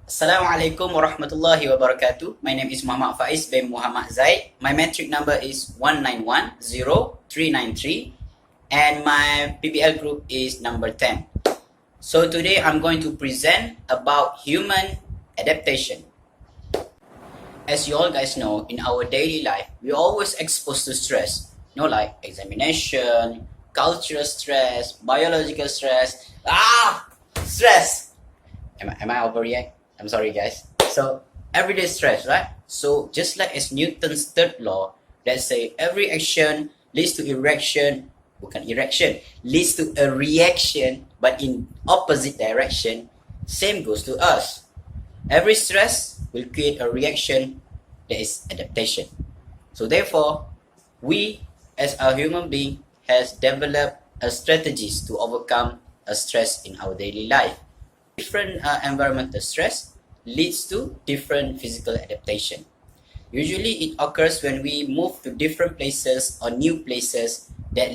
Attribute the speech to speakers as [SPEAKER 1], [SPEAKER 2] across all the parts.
[SPEAKER 1] Assalamualaikum warahmatullahi wabarakatuh. My name is Muhammad Faiz bin Muhammad Zaid. My metric number is 1910393 and my PBL group is number 10. So today I'm going to present about human adaptation. As you all guys know, in our daily life, we're always exposed to stress. Like examination, cultural stress, biological stress. Stress! Am I overreact? I'm sorry, guys. So, everyday stress, right? So, just like as Newton's third law, let's say every action leads to leads to a reaction, but in opposite direction. Same goes to us. Every stress will create a reaction that is adaptation. So, therefore, we as a human being has developed strategies to overcome a stress in our daily life. Different environmental stress leads to different physical adaptation. Usually it occurs when we move to different places or new places that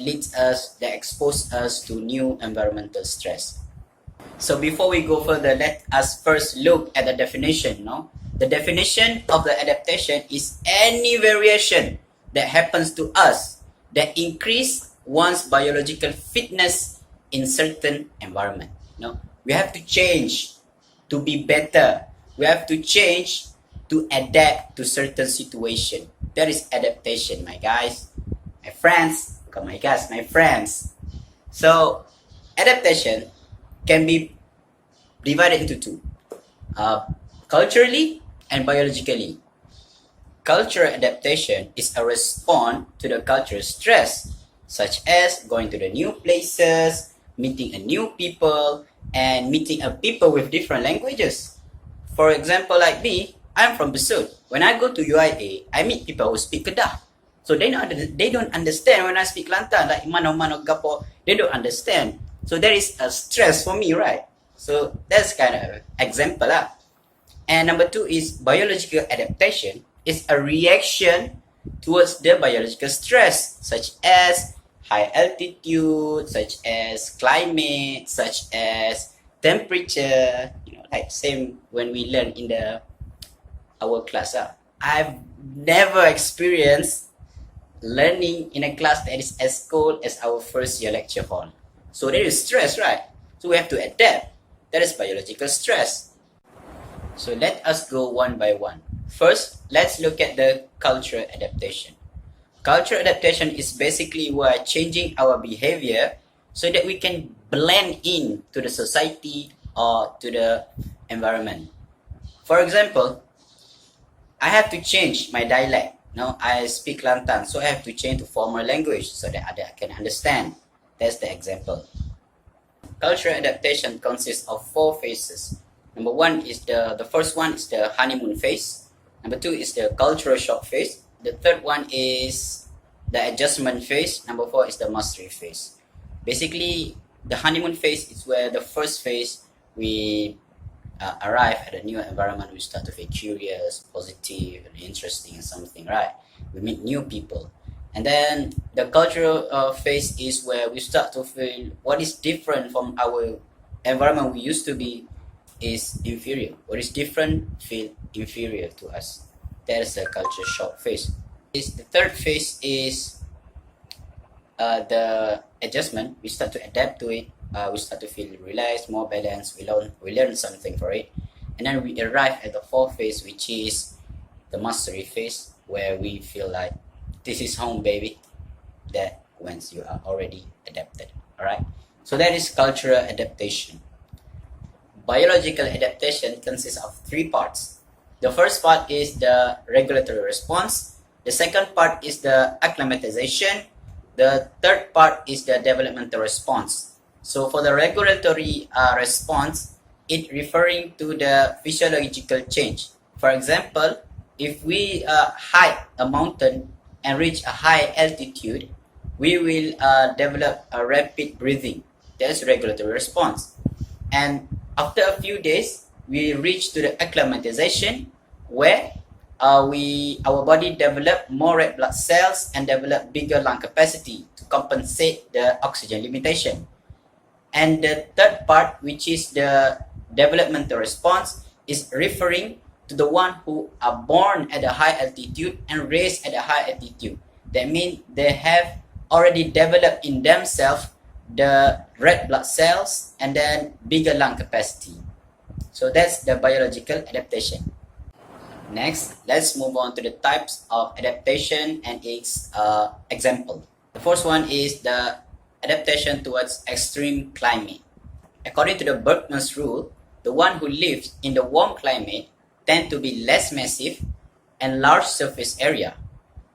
[SPEAKER 1] expose us to new environmental stress. So before we go further, let us first look at the definition. The definition of the adaptation is any variation that happens to us that increase one's biological fitness in certain environment. We have to change to be better. We have to change to adapt to certain situation. That is adaptation, my guys. My friends. My guys, my friends. So, adaptation can be divided into two. Culturally and biologically. Cultural adaptation is a response to the cultural stress, such as going to the new places, meeting a new people, and meeting a people with different languages. For example, like me, I'm from Besut. When I go to UIA, I meet people who speak Kedah. So they don't understand when I speak Kelantan, like mano gapo, they don't understand. So there is a stress for me, right? So that's kind of example lah. And number two is biological adaptation is a reaction towards the biological stress, such as high altitude, such as climate, such as temperature, like same when we learn in our class. I've never experienced learning in a class that is as cold as our first year lecture hall. So there is stress, right? So we have to adapt. That is biological stress. So let us go one by one. First, let's look at the cultural adaptation. Cultural adaptation is basically we're changing our behavior so that we can blend in to the society or to the environment. For example, I have to change my dialect. I speak Kelantan, so I have to change to formal language so that others can understand. That's the example. Cultural adaptation consists of 4 phases. Number one is the first one is the honeymoon phase. Number two is the cultural shock phase. The third one is the adjustment phase. Number 4 is the mastery phase. Basically, the honeymoon phase is where the first phase we arrive at a new environment. We start to feel curious, positive, and interesting in something, right? We meet new people. And then the cultural phase is where we start to feel what is different from our environment we used to be is inferior. What is different feel inferior to us. That is the culture shock phase. The third phase is the adjustment. We start to adapt to it. We start to feel relaxed, more balanced. We learn something for it. And then we arrive at the fourth phase, which is the mastery phase, where we feel like this is home, baby. That once you are already adapted. Alright? So that is cultural adaptation. Biological adaptation consists of 3 parts. The first part is the regulatory response. The second part is the acclimatization. The third part is the developmental response. So for the regulatory response, it referring to the physiological change. For example, if we hike a mountain and reach a high altitude, we will develop a rapid breathing. That's regulatory response. And after a few days, we reach to the acclimatization where our body develop more red blood cells and develop bigger lung capacity to compensate the oxygen limitation. And the third part, which is the developmental response, is referring to the one who are born at a high altitude and raised at a high altitude. That means they have already developed in themselves the red blood cells and then bigger lung capacity. So that's the biological adaptation. Next, let's move on to the types of adaptation and its example. The first one is the adaptation towards extreme climate. According to the Berkman's rule, the one who lives in the warm climate tend to be less massive and large surface area.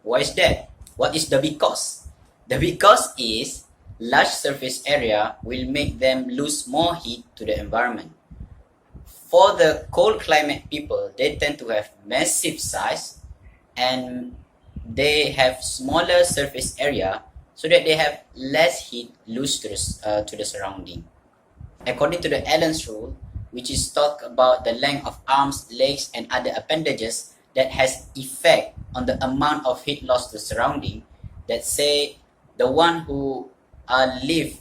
[SPEAKER 1] Why is that? What is the because? The because is large surface area will make them lose more heat to the environment. For the cold climate people, they tend to have massive size and they have smaller surface area so that they have less heat loose to the surrounding. According to the Allen's rule, which is talk about the length of arms, legs, and other appendages that has effect on the amount of heat loss to surrounding, that say the one who live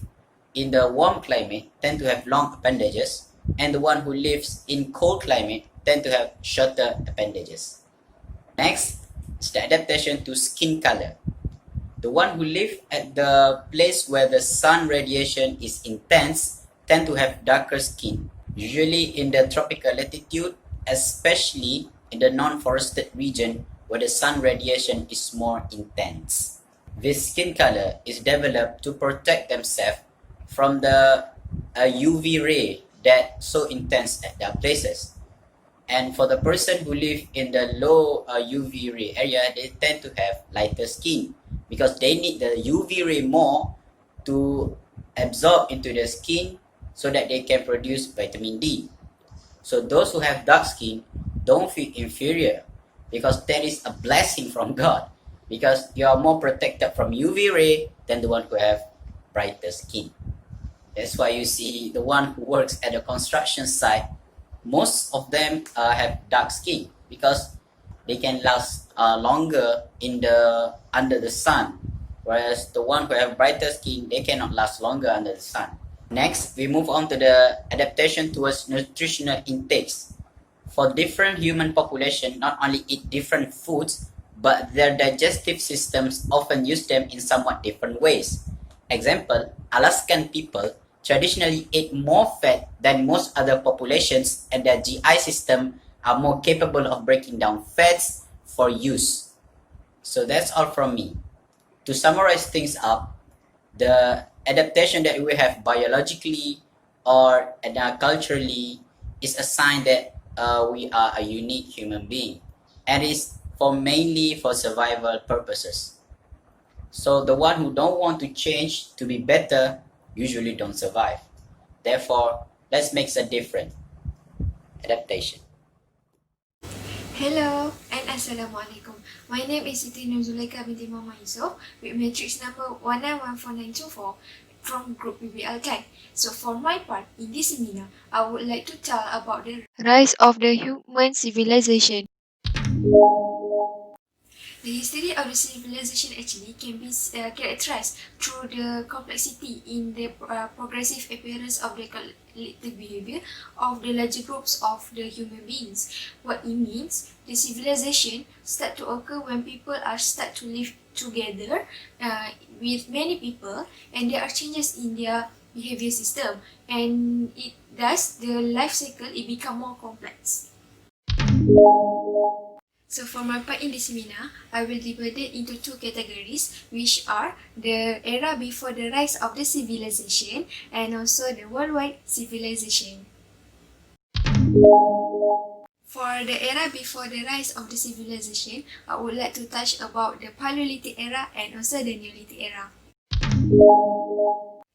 [SPEAKER 1] in the warm climate tend to have long appendages, and the one who lives in cold climate tend to have shorter appendages. Next is the adaptation to skin color. The one who live at the place where the sun radiation is intense tend to have darker skin, usually in the tropical latitude, especially in the non-forested region where the sun radiation is more intense. This skin color is developed to protect themselves from the UV ray that so intense at their places. And for the person who live in the low UV ray area, they tend to have lighter skin because they need the UV ray more to absorb into the skin so that they can produce vitamin D. So those who have dark skin don't feel inferior because that is a blessing from God, because you are more protected from UV ray than the one who have brighter skin. That's why you see the one who works at a construction site, most of them have dark skin because they can last longer under the sun, whereas the one who have brighter skin, they cannot last longer under the sun. Next, we move on to the adaptation towards nutritional intakes. For different human population, not only eat different foods, but their digestive systems often use them in somewhat different ways. Example, Alaskan people traditionally ate more fat than most other populations, and their GI system are more capable of breaking down fats for use. So that's all from me. To summarize things up, the adaptation that we have biologically or culturally is a sign that we are a unique human being, and is mainly for survival purposes. So the one who don't want to change to be better usually don't survive. Therefore, let's make a different adaptation.
[SPEAKER 2] Hello and Assalamualaikum. My name is Siti Nurzuleika binti Muhammad Yusof with matrix number 19149224 from Group BBL 10. So for my part, in this seminar, I would like to tell about the rise of the human civilization. The history of the civilization actually can be characterized through the complexity in the progressive appearance of the collective behavior of the larger groups of the human beings. What it means, the civilization start to occur when people are start to live together with many people, and there are changes in their behavior system, and it thus the life cycle it become more complex. So for my part in this seminar, I will divide it into two categories, which are the era before the rise of the civilization and also the worldwide civilization. For the era before the rise of the civilization, I would like to touch about the Paleolithic era and also the Neolithic era.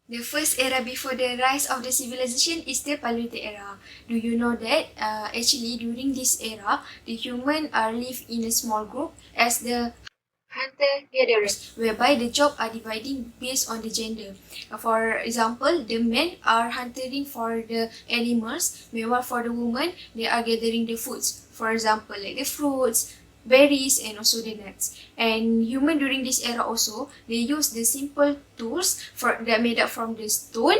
[SPEAKER 2] The first era before the rise of the civilization is the Paleolithic era. Do you know that actually during this era, the humans are live in a small group as the hunter-gatherers, whereby the job are dividing based on the gender. For example, the men are hunting for the animals, meanwhile for the women, they are gathering the foods. For example, like the fruits, berries, and also the nuts. And human during this era also, they use the simple tools that are made up from the stone,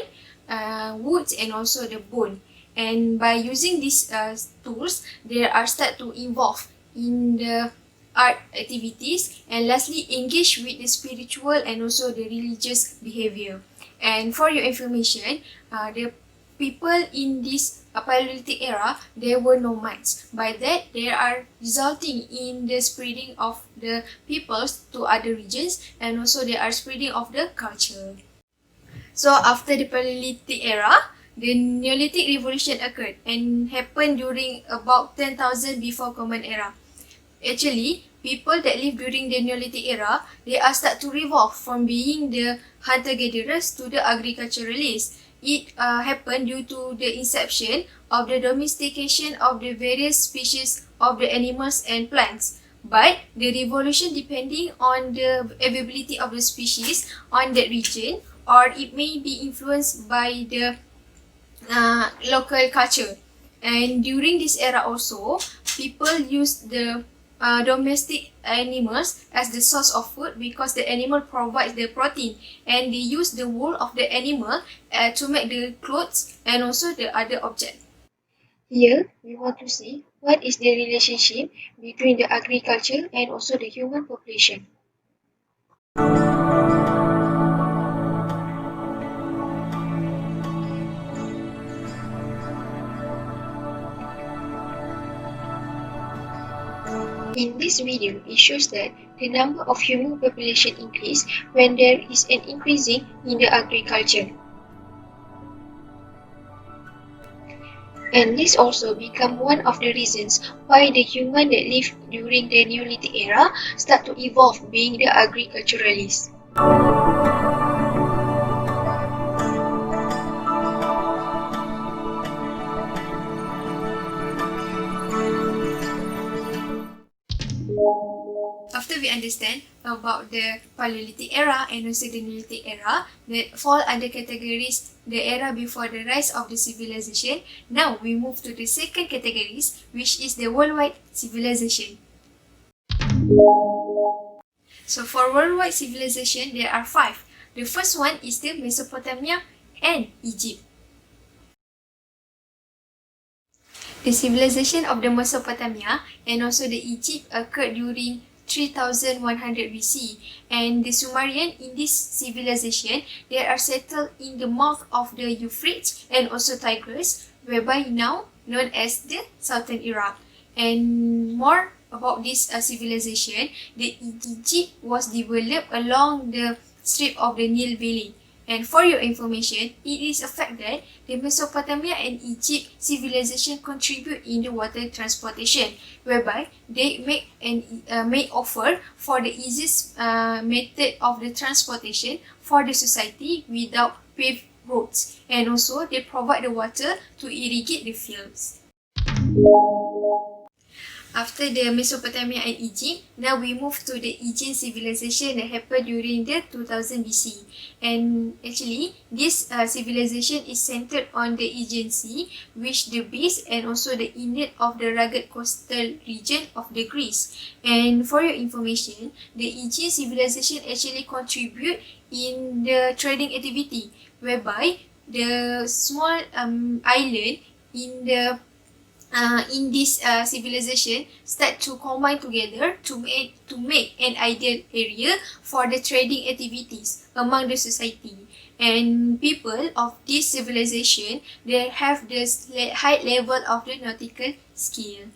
[SPEAKER 2] woods, and also the bone. And by using these tools, they are start to involve in the art activities, and lastly engage with the spiritual and also the religious behavior. And for your information, the people in this Paleolithic era, they were nomads. By that, they are resulting in the spreading of the peoples to other regions, and also they are spreading of the culture. So after the Paleolithic era, the Neolithic Revolution occurred and happened during about 10,000 before Common Era. Actually, people that live during the Neolithic era, they are start to revolve from being the hunter-gatherers to the agriculturalists. It happened due to the inception of the domestication of the various species of the animals and plants. But the revolution depending on the availability of the species on that region, or it may be influenced by the local culture. And during this era also, people used the domestic animals as the source of food because the animal provides the protein, and they use the wool of the animal to make the clothes and also the other objects. Here, we want to see what is the relationship between the agriculture and also the human population. In this video, it shows that the number of human population increase when there is an increasing in the agriculture. And this also become one of the reasons why the human that lived during the Neolithic era start to evolve being the agriculturalists. After we understand about the Paleolithic era and also the Neolithic era that fall under categories the era before the rise of the civilization, now we move to the second categories, which is the worldwide civilization. So for worldwide civilization, there are 5. The first one is the Mesopotamia and Egypt. The civilization of the Mesopotamia and also the Egypt occurred during 3100 BC, and the Sumerian in this civilization, they are settled in the mouth of the Euphrates and also Tigris, whereby now known as the Southern Iraq. And more about this civilization, the Egypt was developed along the strip of the Nile Valley. And for your information, it is a fact that the Mesopotamia and Egypt civilization contribute in the water transportation, whereby they make offer for the easiest method of the transportation for the society without paved roads, and also they provide the water to irrigate the fields. After the Mesopotamia and Egypt, now we move to the Aegean civilization that happened during the 2000 BC. And actually, this civilization is centered on the Aegean Sea, which the base and also the inlet of the rugged coastal region of the Greece. And for your information, the Aegean civilization actually contribute in the trading activity, whereby the small island in this civilization start to combine together to make an ideal area for the trading activities among the society. And people of this civilization, they have this high level of the nautical skill.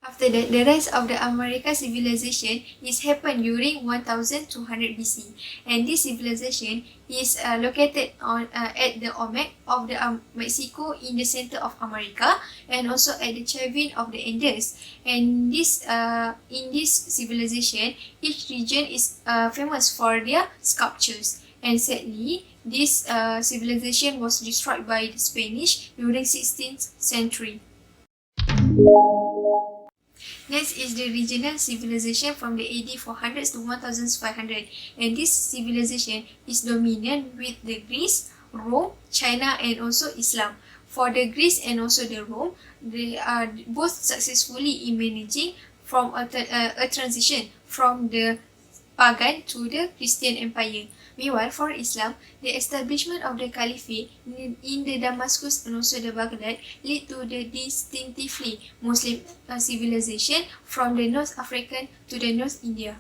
[SPEAKER 2] After that, the rise of the American civilization is happened during 1200 BC, and this civilization is located at the omek of the Mexico in the center of America, and also at the Chavin of the Andes. And in this civilization, each region is famous for their sculptures. And sadly, this civilization was destroyed by the Spanish during 16th century. Next is the regional civilization from the AD 400s to 1500, and this civilization is dominant with the Greece, Rome, China, and also Islam. For the Greece and also the Rome, they are both successfully in managing from a transition from the pagan to the Christian empire. Meanwhile, for Islam, the establishment of the caliphate in the Damascus and also the Baghdad led to the distinctively Muslim civilization from the North African to the North India.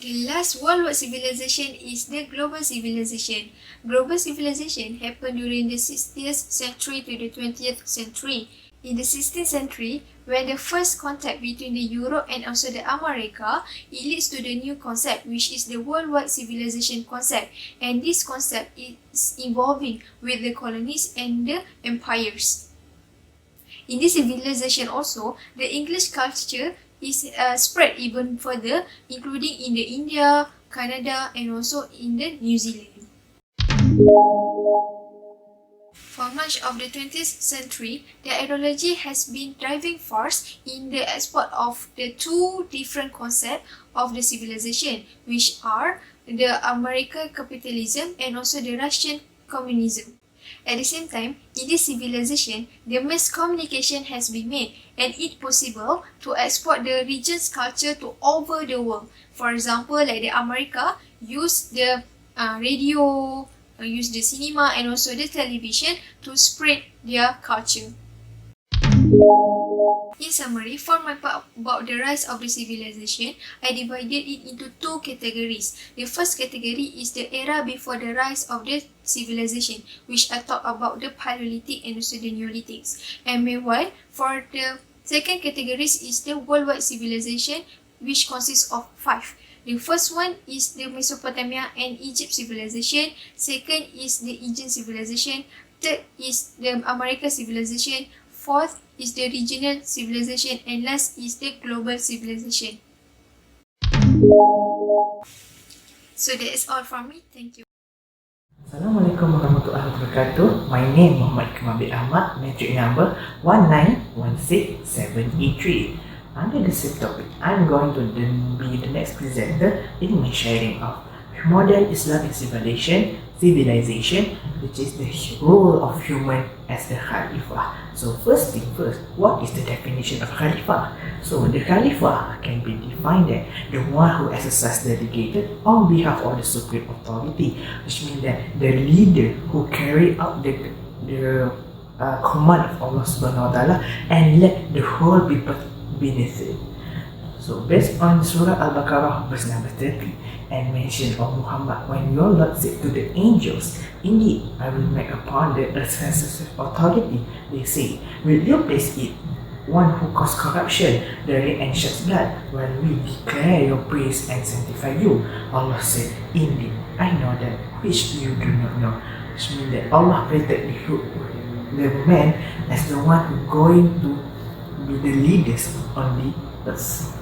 [SPEAKER 2] The last worldwide civilization is the global civilization. Global civilization happened during the 16th century to the 20th century. In the 16th century, when the first contact between the Europe and also the America, it leads to the new concept, which is the worldwide civilization concept. And this concept is evolving with the colonies and the empires. In this civilization also, the English culture is spread even further, including in the India, Canada, and also in the New Zealand. For much of the 20th century, the ideology has been driving force in the export of the two different concepts of the civilization, which are the American capitalism and also the Russian communism. At the same time, in this civilization, the mass communication has been made and it's possible to export the region's culture to over the world. For example, like the America use the radio, use the cinema and also the television to spread their culture. In summary, for my part about the rise of the civilization, I divided it into two categories. The first category is the era before the rise of the civilization, which I talk about the Paleolithic and also the Neolithic. And meanwhile, for the second category is the worldwide civilization, which consists of 5. The first one is the Mesopotamia and Egypt civilization. Second is the Indian civilization. Third is the American civilization. Fourth is the regional civilization, and last is the global civilization. So that is all from me. Thank you.
[SPEAKER 3] Assalamualaikum warahmatullahi wabarakatuh. My name Muhammad Kamabi Ahmad, metric number 1916783. Under the same topic, I'm going to be the next presenter in my sharing of modern Islamic civilization, which is the role of human as the Khalifah. So first thing first, what is the definition of Khalifah? So the Khalifah can be defined as the one who exercises delegated on behalf of the supreme authority, which means that the leader who carry out the command of Allah Subhanahu wa Taala and let the whole people beneath it. So based on Surah Al-Baqarah verse number 30 and mention of Muhammad, when your Lord said to the angels, indeed I will make upon the exercise authority, they say, will you place it one who caused corruption, therein and sheds blood, while we declare your praise and sanctify you? Allah said, indeed I know that which you do not know. Which means that Allah created the man as the one who going to be the leaders on the earth.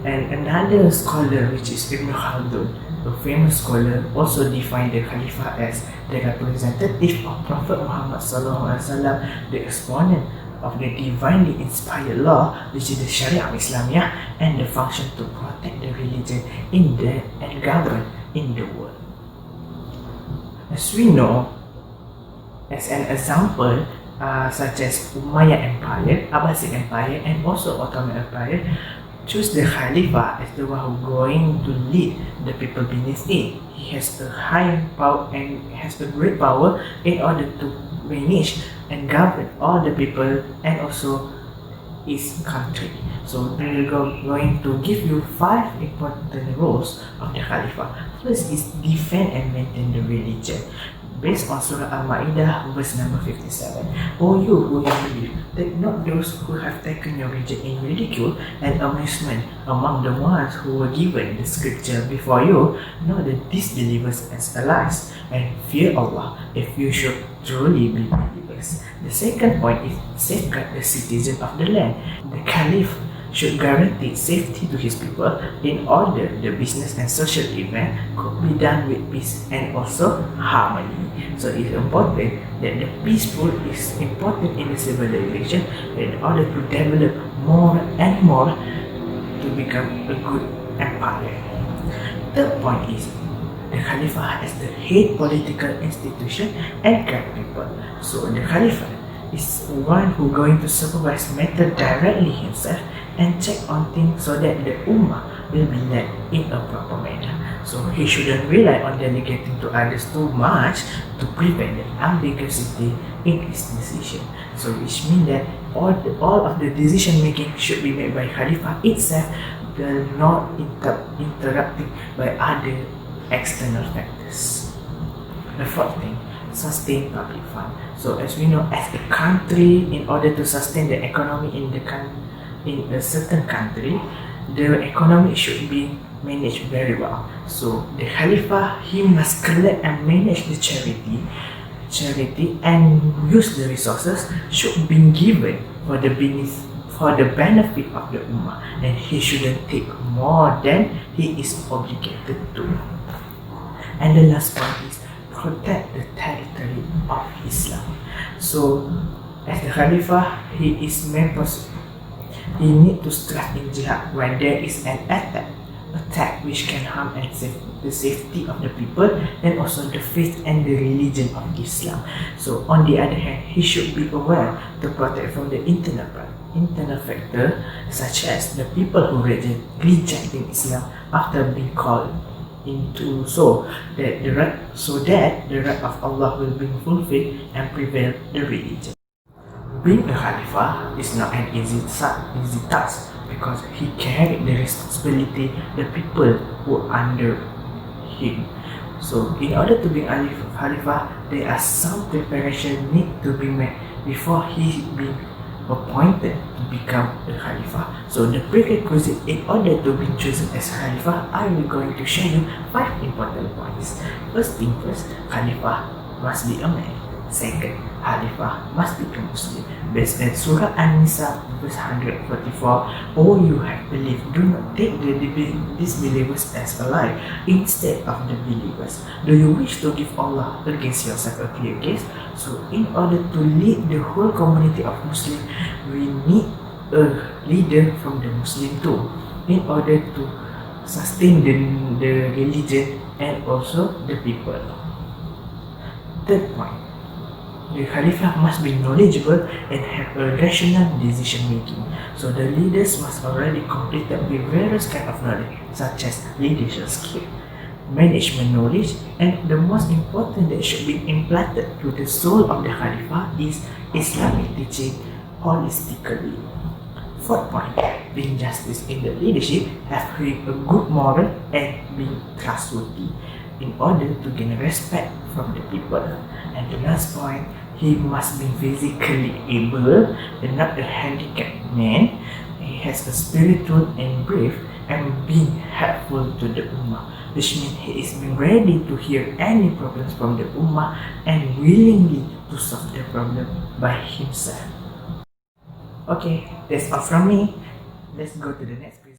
[SPEAKER 3] And another scholar, which is Ibn Khaldun, a famous scholar, also defined the Khalifah as the representative of Prophet Muhammad SAW, the exponent of the divinely inspired law, which is the Sharia Islamiyah, and the function to protect the religion in the and govern in the world. As we know, as an example, such as Umayyad Empire, Abbasid Empire, and also Ottoman Empire, choose the Khalifa as the one who going to lead the people beneath it. He has a high power and has a great power in order to manage and govern all the people and also his country. So we are going to give you 5 important roles of the Khalifa. First is defend and maintain the religion. based on Surah Al-Ma'idah verse number 57. O you who have believed, take not those who have taken your religion in ridicule and amusement among the ones who were given the scripture before you, nor the disbelievers as allies, and fear Allah if you should truly be believers. The second point is safeguard the citizen of the land. The Caliph should guarantee safety to his people in order the business and social event could be done with peace and also harmony. So it's important that the peaceful is important in the civilization in order to develop more and more to become a good empire. Third point is the Khalifah as the head political institution and guide people. So the Khalifah is one who going to supervise matter directly himself and check on things so that the Ummah will be led in a proper manner. So he shouldn't rely on delegating to others too much to prevent the ambiguity in his decision. So which means that all of the decision making should be made by Khalifah itself, not interrupted by other external factors. The fourth thing, sustain public fund. So as we know, as a country, in order to sustain the economy in a certain country, the economy should be managed very well. So the Khalifah, he must collect and manage the charity and use the resources should be given for the benefit of the Ummah, and he shouldn't take more than he is obligated to. And the last point is protect the territory of Islam. So as the Khalifah, he need to strike in jihad when there is an attack which can harm and the safety of the people and also the faith and the religion of Islam. So on the other hand, he should be aware to protect from the internal factor, such as the people who rejecting Islam after being called into, so that the right of Allah will be fulfilled and prevail the religion. Being a Khalifah is not an easy task because he carried the responsibility the people who are under him. So in order to be a Khalifah, there are some preparation need to be made before he be appointed to become a Khalifah. So the prerequisite in order to be chosen as Khalifah, I will going to show you 5 important points. First thing first, Khalifah must be a man. Second, Khalifah must be a Muslim. Based on Surah An-Nisa verse 144, O you have believed, do not take the disbelievers as allies instead of the believers. Do you wish to give Allah against yourself a clear case? So in order to lead the whole community of Muslims, we need a leader from the Muslim too, in order to sustain the religion and also the people. Third point, the Khalifah must be knowledgeable and have a rational decision making. So the leaders must already completed with various kind of knowledge, such as leadership skill, management knowledge, and the most important that should be implanted to the soul of the Khalifah is Islamic teaching holistically. Fourth point, being justice in the leadership, having a good moral and being trustworthy in order to gain respect from the people. And the last point, he must be physically able and not a handicapped man. He has a spiritual and brave and being helpful to the Ummah, which means he is being ready to hear any problems from the Ummah and willingly to solve the problem by himself. Okay, that's all from me. Let's go to the next.